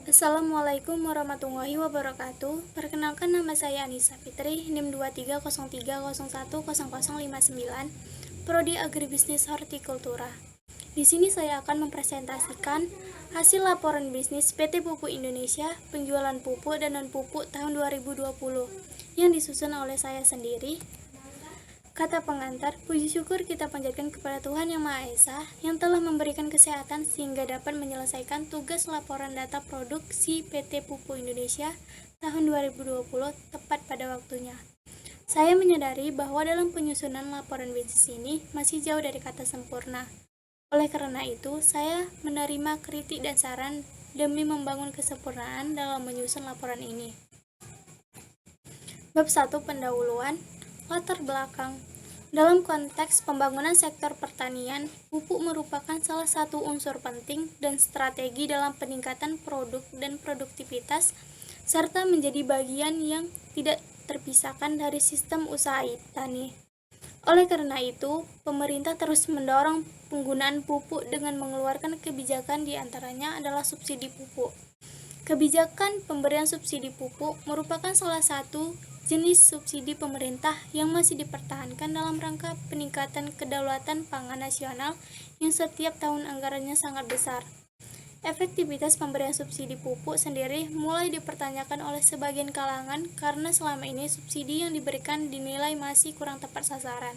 Assalamualaikum warahmatullahi wabarakatuh. Perkenalkan, nama saya Anissa Fitri, NIM 2303010059, Prodi Agribisnis Hortikultura. Di sini saya akan mempresentasikan hasil laporan bisnis PT Pupuk Indonesia penjualan pupuk dan non-pupuk tahun 2020 yang disusun oleh saya sendiri. Kata pengantar, puji syukur kita panjatkan kepada Tuhan Yang Maha Esa yang telah memberikan kesehatan sehingga dapat menyelesaikan tugas laporan data produksi PT Pupuk Indonesia tahun 2020 tepat pada waktunya. Saya menyadari bahwa dalam penyusunan laporan bisnis ini masih jauh dari kata sempurna. Oleh karena itu, saya menerima kritik dan saran demi membangun kesempurnaan dalam menyusun laporan ini. Bab 1, pendahuluan. Latar belakang. Dalam konteks pembangunan sektor pertanian, pupuk merupakan salah satu unsur penting dan strategi dalam peningkatan produk dan produktivitas, serta menjadi bagian yang tidak terpisahkan dari sistem usaha tani. Oleh karena itu, pemerintah terus mendorong penggunaan pupuk dengan mengeluarkan kebijakan, di antaranya adalah subsidi pupuk. Kebijakan pemberian subsidi pupuk merupakan salah satu jenis subsidi pemerintah yang masih dipertahankan dalam rangka peningkatan kedaulatan pangan nasional yang setiap tahun anggarannya sangat besar. Efektivitas pemberian subsidi pupuk sendiri mulai dipertanyakan oleh sebagian kalangan karena selama ini subsidi yang diberikan dinilai masih kurang tepat sasaran.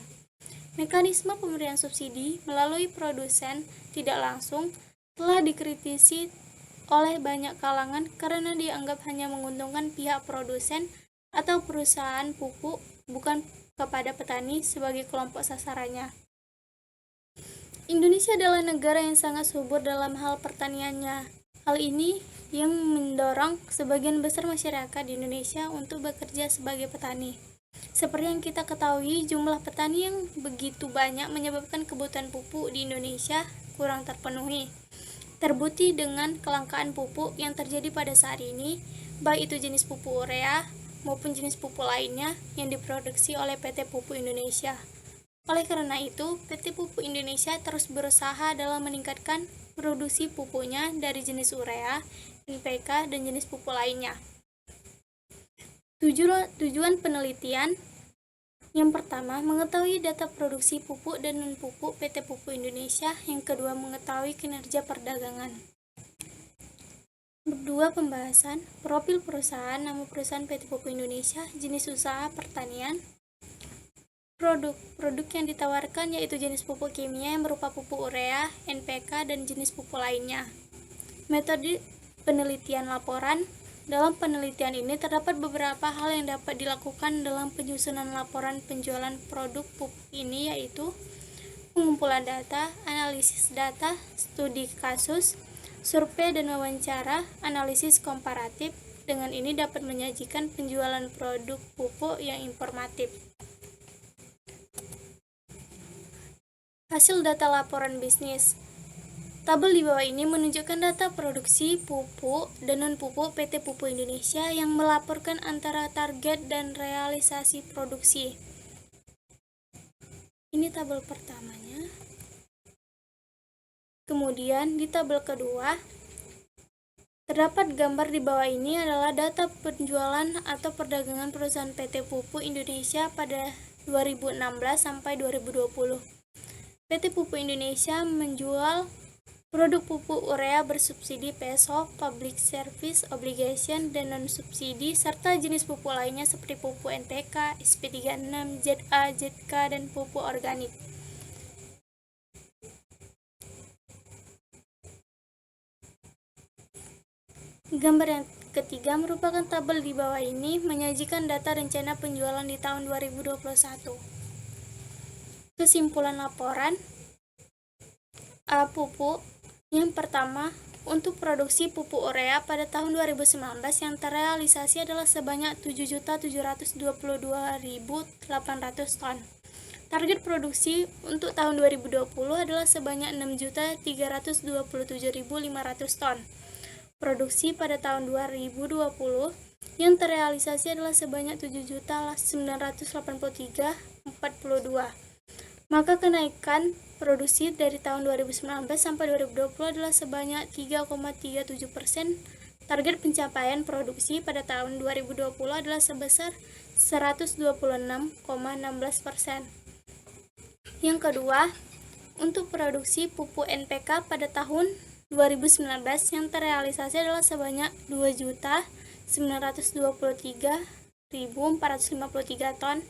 Mekanisme pemberian subsidi melalui produsen tidak langsung telah dikritisi oleh banyak kalangan karena dianggap hanya menguntungkan pihak produsen atau perusahaan pupuk, bukan kepada petani sebagai kelompok sasarannya. Indonesia adalah negara yang sangat subur dalam hal pertaniannya. Hal ini yang mendorong sebagian besar masyarakat di Indonesia untuk bekerja sebagai petani. Seperti yang kita ketahui, jumlah petani yang begitu banyak menyebabkan kebutuhan pupuk di Indonesia kurang terpenuhi. Terbukti dengan kelangkaan pupuk yang terjadi pada saat ini, baik itu jenis pupuk urea maupun jenis pupuk lainnya yang diproduksi oleh PT Pupuk Indonesia. Oleh karena itu, PT Pupuk Indonesia terus berusaha dalam meningkatkan produksi pupuknya dari jenis urea, NPK, dan jenis pupuk lainnya. Tujuan penelitian yang pertama, mengetahui data produksi pupuk dan non-pupuk PT Pupuk Indonesia. Yang kedua, mengetahui kinerja perdagangan. Berdua, pembahasan profil perusahaan, nama perusahaan PT Pupuk Indonesia, jenis usaha pertanian, produk yang ditawarkan yaitu jenis pupuk kimia yang berupa pupuk urea, NPK, dan jenis pupuk lainnya. Metode penelitian laporan. Dalam penelitian ini terdapat beberapa hal yang dapat dilakukan dalam penyusunan laporan penjualan produk pupuk ini, yaitu pengumpulan data, analisis data, studi kasus, survei dan wawancara, analisis komparatif. Dengan ini dapat menyajikan penjualan produk pupuk yang informatif. Hasil data laporan bisnis. Tabel di bawah ini menunjukkan data produksi pupuk dan non-pupuk PT Pupuk Indonesia yang melaporkan antara target dan realisasi produksi. Ini tabel pertamanya. Kemudian di tabel kedua, terdapat gambar di bawah ini adalah data penjualan atau perdagangan perusahaan PT Pupuk Indonesia pada 2016 sampai 2020. PT Pupuk Indonesia menjual produk pupuk urea bersubsidi PSO, Public Service Obligation, dan non-subsidi, serta jenis pupuk lainnya seperti pupuk NPK, SP36, ZA, ZK, dan pupuk organik. Gambar yang ketiga merupakan tabel di bawah ini menyajikan data rencana penjualan di tahun 2021. Kesimpulan laporan. A. Pupuk. Yang pertama, untuk produksi pupuk urea pada tahun 2019 yang terrealisasi adalah sebanyak 7.722.800 ton. Target produksi untuk tahun 2020 adalah sebanyak 6.327.500 ton. Produksi pada tahun 2020 yang terrealisasi adalah sebanyak 7.983.042. Maka kenaikan produksi dari tahun 2019 sampai 2020 adalah sebanyak 3,37% Target pencapaian produksi pada tahun 2020 adalah sebesar 126,16%. Yang kedua, untuk produksi pupuk NPK pada tahun 2019 yang terrealisasi adalah sebanyak 2.923.453 ton.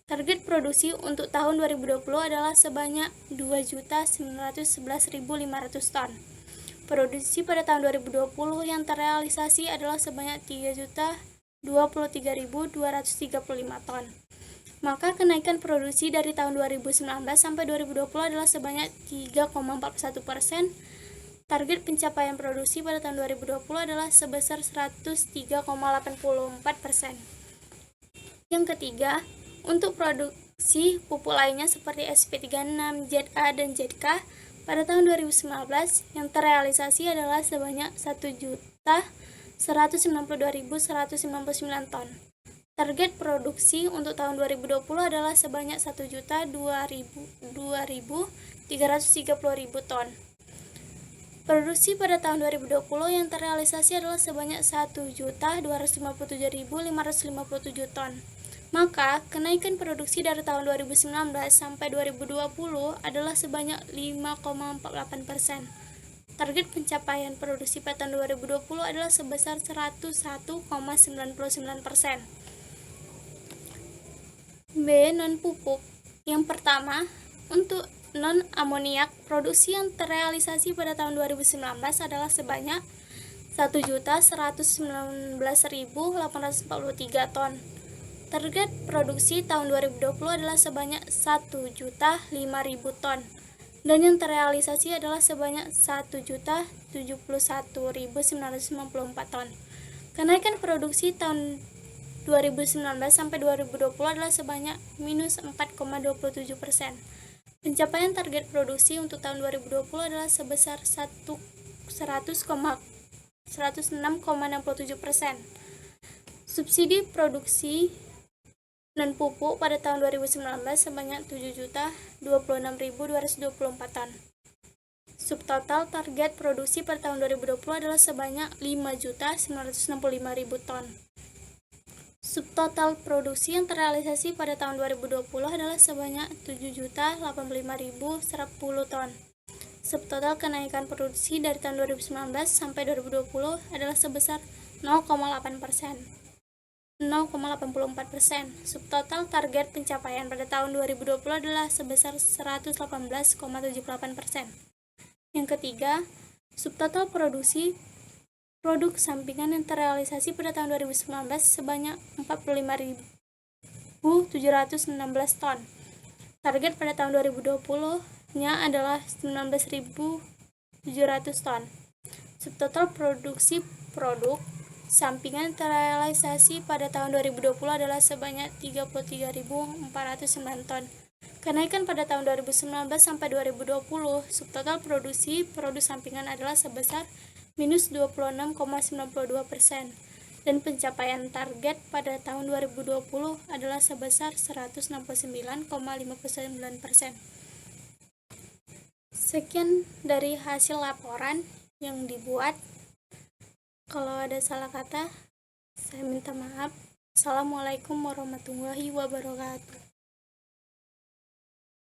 Target produksi untuk tahun 2020 adalah sebanyak 2.911.500 ton. Produksi pada tahun 2020 yang terrealisasi adalah sebanyak 3.023.235 ton. Maka kenaikan produksi dari tahun 2019 sampai 2020 adalah sebanyak 3,41%. Target pencapaian produksi pada tahun 2020 adalah sebesar 103,84%. Yang ketiga, untuk produksi pupuk lainnya seperti SP36, ZA, dan ZK pada tahun 2019 yang terrealisasi adalah sebanyak 1.192.199 ton. Target produksi untuk tahun 2020 adalah sebanyak 1.203.030 ton. Produksi pada tahun 2020 yang terrealisasi adalah sebanyak 1.257.557 ton. Maka, kenaikan produksi dari tahun 2019 sampai 2020 adalah sebanyak 5,48%. Target pencapaian produksi pada tahun 2020 adalah sebesar 101,99%. B. Non-pupuk. Yang pertama, untuk non-amoniak, produksi yang terrealisasi pada tahun 2019 adalah sebanyak 1.119.843 ton. Target produksi tahun 2020 adalah sebanyak 1.005.000 ton, dan yang terrealisasi adalah sebanyak 1.071.994 ton. Kenaikan produksi tahun 2019 sampai 2020 adalah sebanyak minus 4,27%. Pencapaian target produksi untuk tahun 2020 adalah sebesar 100,106,67%. Subsidi produksi non-pupuk pada tahun 2019 sebanyak 7.026.224 ton. Subtotal target produksi pada tahun 2020 adalah sebanyak 5.965.000 ton. Subtotal produksi yang terrealisasi pada tahun 2020 adalah sebanyak 7.085.010 ton. Subtotal kenaikan produksi dari tahun 2019 sampai 2020 adalah sebesar 0,84%. Subtotal target pencapaian pada tahun 2020 adalah sebesar 118,78%. Yang ketiga, subtotal produksi produk sampingan yang terrealisasi pada tahun 2019 sebanyak 45.716 ton. Target pada tahun 2020-nya adalah 19.700 ton. Subtotal produksi produk sampingan terrealisasi pada tahun 2020 adalah sebanyak 33.409 ton. Kenaikan pada tahun 2019 sampai 2020, subtotal produksi produk sampingan adalah sebesar minus 26,92%, dan pencapaian target pada tahun 2020 adalah sebesar 169,59%. Sekian dari hasil laporan yang dibuat. Kalau ada salah kata, saya minta maaf. Assalamualaikum warahmatullahi wabarakatuh.